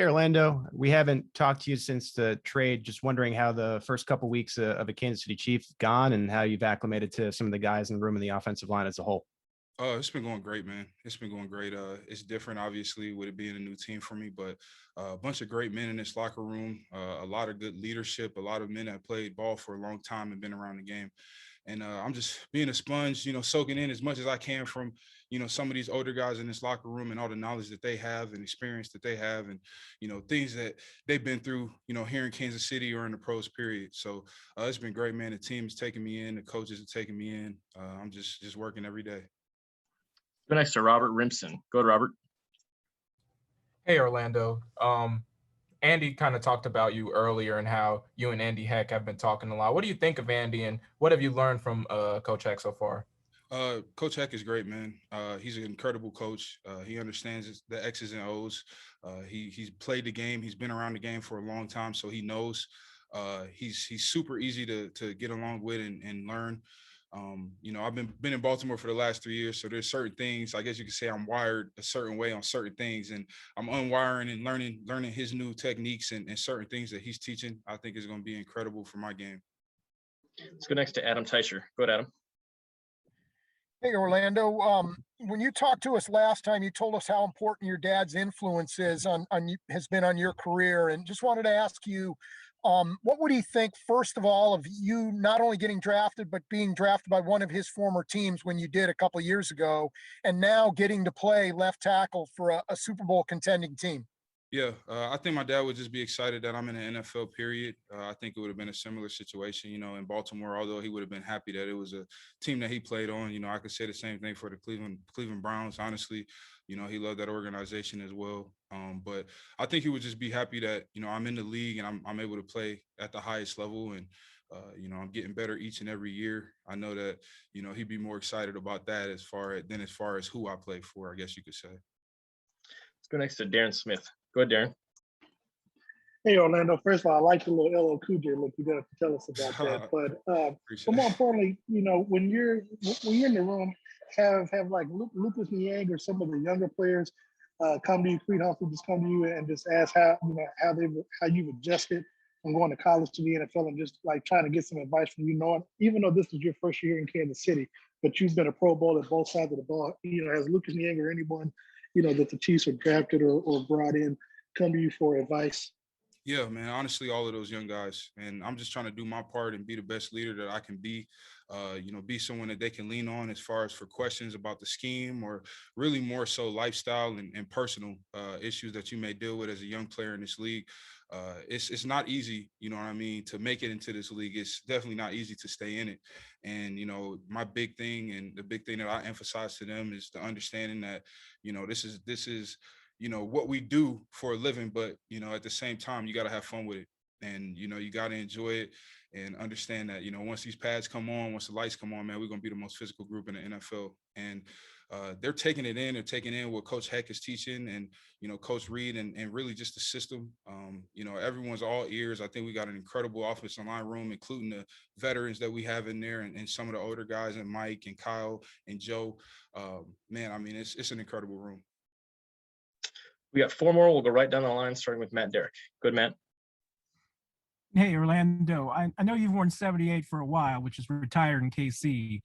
Hey, Orlando, we haven't talked to you since the trade. Just wondering how the first couple weeks of a Kansas City Chief gone and how you've acclimated to some of the guys in the room and the offensive line as a whole. Oh, it's been going great, man. It's been going great. It's different, obviously, with it being a new team for me, but a bunch of great men in this locker room, a lot of good leadership, a lot of men that played ball for a long time and been around the game. And I'm just being a sponge, soaking in as much as I can from, some of these older guys in this locker room and all the knowledge that they have and experience that they have and, things that they've been through, here in Kansas City or in the pros period. So it's been great, man. The team is taking me in. The coaches are taking me in. I'm just working every day. Go next to Robert Rimson. Go ahead, Robert. Hey, Orlando. Andy kind of talked about you earlier and how you and Andy Heck have been talking a lot. What do you think of Andy, and what have you learned from Coach Heck so far? Coach Heck is great, man. He's an incredible coach. He understands the X's and O's. He's played the game. He's been around the game for a long time, so he knows. He's super easy to get along with and learn. I've been in Baltimore for the last 3 years, so there's certain things. I guess you could say I'm wired a certain way on certain things, and I'm unwiring and learning his new techniques and certain things that he's teaching. I think is going to be incredible for my game. Let's go next to Adam Teicher. Go ahead, Adam. Hey, Orlando. When you talked to us last time, you told us how important your dad's influence is has been on your career, and just wanted to ask you, what would he think, first of all, of you not only getting drafted, but being drafted by one of his former teams when you did a couple of years ago, and now getting to play left tackle for a Super Bowl contending team? Yeah, I think my dad would just be excited that I'm in the NFL, period. I think it would have been a similar situation, in Baltimore, although he would have been happy that it was a team that he played on. I could say the same thing for the Cleveland Browns. Honestly, he loved that organization as well. But I think he would just be happy that, I'm in the league and I'm able to play at the highest level. And, I'm getting better each and every year. I know that, he'd be more excited about that as far as who I play for, I guess you could say. Let's go next to Darren Smith. Go ahead, Darren. Hey, Orlando. First of all, I like the little LL Cool J look. You got to tell us about that. But more importantly, when you're in the room, have like Lucas Niang or some of the younger players come to you, Creed Humphrey, just come to you and just ask how you've adjusted from going to college to the NFL, and just like trying to get some advice from you, knowing even though this is your first year in Kansas City, but you've been a Pro Bowl at both sides of the ball. Has Lucas Niang or anyone that the Chiefs have drafted or brought in come to you for advice? Yeah, man, honestly, all of those young guys. And I'm just trying to do my part and be the best leader that I can be, be someone that they can lean on as far as for questions about the scheme, or really more so lifestyle and personal issues that you may deal with as a young player in this league. It's not easy, to make it into this league. It's definitely not easy to stay in it. And, my big thing, and the big thing that I emphasize to them, is the understanding that, this is what we do for a living, but, at the same time, you got to have fun with it. And, you got to enjoy it and understand that, once these pads come on, once the lights come on, man, we're going to be the most physical group in the NFL. And they're taking it in. They're taking in what Coach Heck is teaching, and, Coach Reid, and really just the system. Everyone's all ears. I think we got an incredible offensive line room, including the veterans that we have in there, and some of the older guys, and Mike and Kyle and Joe. Man, I mean, it's an incredible room. We got four more. We'll go right down the line, starting with Matt Derrick. Good, Matt. Hey, Orlando. I know you've worn 78 for a while, which is retired in KC.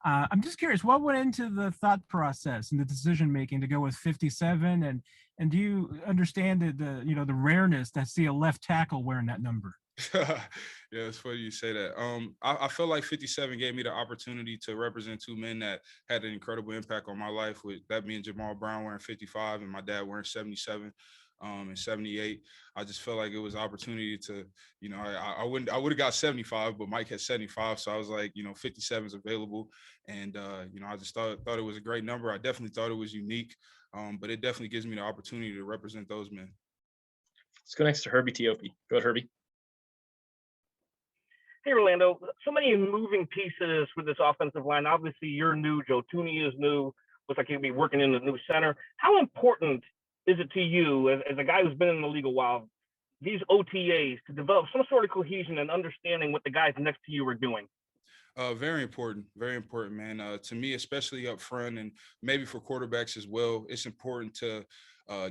I'm just curious, what went into the thought process and the decision making to go with 57, and do you understand the rareness to see a left tackle wearing that number? Yeah, it's funny you say that. I felt like 57 gave me the opportunity to represent two men that had an incredible impact on my life, with that being Jamal Brown wearing 55 and my dad wearing 77 and 78. I just felt like it was an opportunity to, I would have got 75, but Mike had 75. So I was like, 57 is available. And, I just thought it was a great number. I definitely thought it was unique, but it definitely gives me the opportunity to represent those men. Let's go next to Herbie Teope. Go ahead, Herbie. Hey, Orlando, so many moving pieces with this offensive line. Obviously, you're new. Joe Tooney is new. Looks like he'll be working in the new center. How important is it to you, as a guy who's been in the league a while, these OTAs, to develop some sort of cohesion and understanding what the guys next to you are doing? Very important, man. To me, especially up front, and maybe for quarterbacks as well, it's important to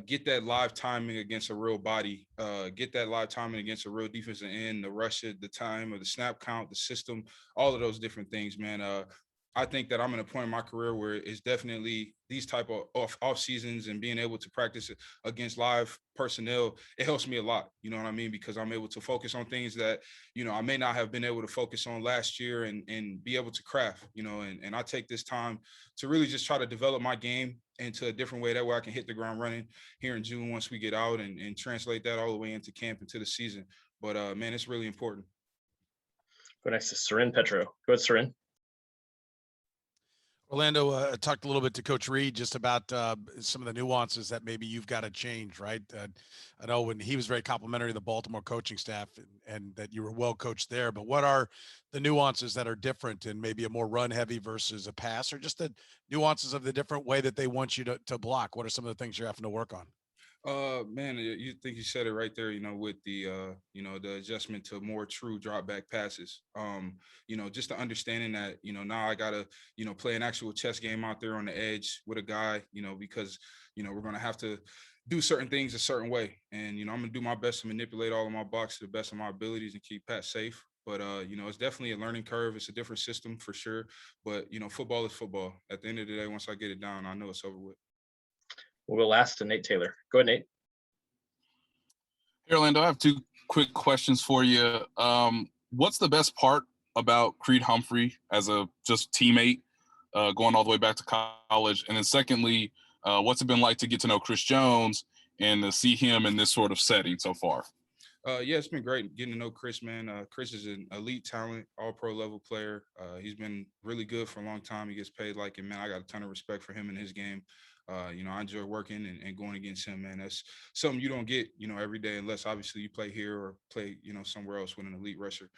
get that live timing against a real body, get that live timing against a real defensive end, the rush it, the time of the snap count, the system, all of those different things, man. I think that I'm at a point in my career where it's definitely these type of off seasons and being able to practice against live personnel. It helps me a lot. You know what I mean? Because I'm able to focus on things that, I may not have been able to focus on last year and be able to craft, and I take this time to really just try to develop my game into a different way. That way I can hit the ground running here in June once we get out and translate that all the way into camp, into the season. But man, it's really important. Go next to Soren Petro. Go ahead, Soren. Orlando, talked a little bit to Coach Reid just about some of the nuances that maybe you've got to change, right? I know when he was very complimentary of the Baltimore coaching staff and that you were well coached there, but what are the nuances that are different in maybe a more run heavy versus a pass, or just the nuances of the different way that they want you to block? What are some of the things you're having to work on? Man, you think you said it right there, with the, the adjustment to more true drop back passes. Just the understanding that, now I got to, play an actual chess game out there on the edge with a guy, because, we're going to have to do certain things a certain way. And, I'm going to do my best to manipulate all of my blocks to the best of my abilities and keep Pat safe. But, it's definitely a learning curve. It's a different system for sure. But, football is football. At the end of the day, once I get it down, I know it's over with. We'll go last to Nate Taylor. Go ahead, Nate. Hey, Orlando, I have two quick questions for you. What's the best part about Creed Humphrey as a just teammate going all the way back to college? And then secondly, what's it been like to get to know Chris Jones and to see him in this sort of setting so far? Yeah, it's been great getting to know Chris, man. Chris is an elite talent, all pro level player. He's been really good for a long time. He gets paid like it, man. I got a ton of respect for him and his game. I enjoy working and going against him, man. That's something you don't get, every day, unless obviously you play here or play, somewhere else with an elite rusher.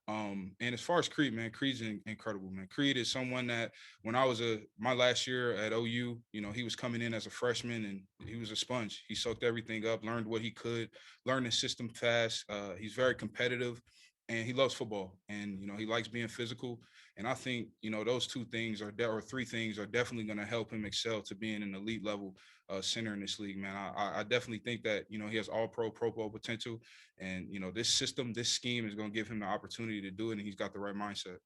And as far as Creed, man, Creed's incredible, man. Creed is someone that when I was my last year at OU, he was coming in as a freshman and he was a sponge. He soaked everything up, learned what he could, learned the system fast. He's very competitive and he loves football and, he likes being physical. And I think, those two things or three things are definitely going to help him excel to being an elite level center in this league, man. I definitely think that, he has all pro bowl potential. And, this system, this scheme is going to give him the opportunity to do it. And he's got the right mindset.